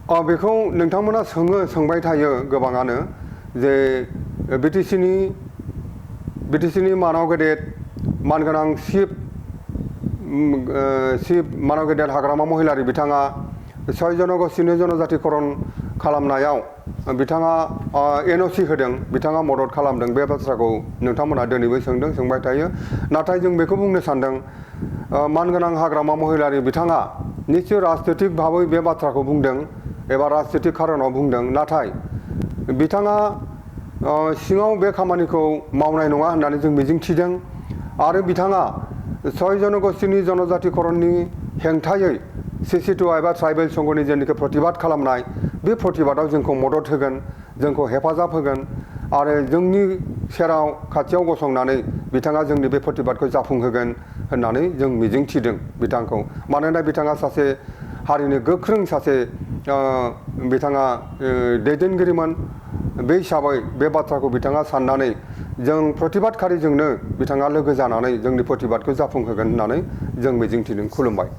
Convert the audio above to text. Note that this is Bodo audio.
बेखौ नोंथांमोना सोंबाय थायो गोबाङानो जे बिटिसिनि मानाव गेदेर मानगोनां चिफ मानाव गेदेर हाग्रामा महिलारि बिथाङा 6 जनगोष्ठीनि जनजातिकरण खालामनायाव बिथाङा NOC होदों, बिथाङा मदद खालामदों। बे बाथ्राखौ नोंथांमोना दिनैबो सोंबाय थायो। नाथाय जों बेखौ बुंनो सानदों, मानगोनां हाग्रामा महिलारि बिथाङा निश्चय राजनैतिक भाबै बे बाथ्राखौ बुंदों एबा राजनैतिक खारनाव बुंदों। नाथाय बिथाङा सिङाव बे खामानिखौ मावनाय नङा होननानै जों मिजिंथिदों। आरो बिथाङा 6 जनगोष्ठीनि जनजातिकरणनि हेंथायै CCTOA एबा ट्राइबेल संघनि जेनिखि प्रतिबाद खालामनाय, बे प्रतिबादाव जोंखौ मदद होगोन, जोंखौ हेफाजाब होगोन आरो जोंनि सेराव खाथियाव गसंनानै बिथाङा जोंनि बे प्रतिबादखौ जाफुंहोगोन होननानै जों मिजिंथिदों बिथांखौ। मानोना बिथाङा सासे हारिनि गोख्रों सासे बिथाङा दैदेनगिरिमोन। बे हिसाबै बे बाथ्राखौ बिथाङा साननानै जों प्रतिबादखारिजोंनो बिथाङा लोगो जानानै जोंनि प्रतिबादखौ जाफुंहोगोन होननानै जों मिजिंथिदों। खुलुमबाय।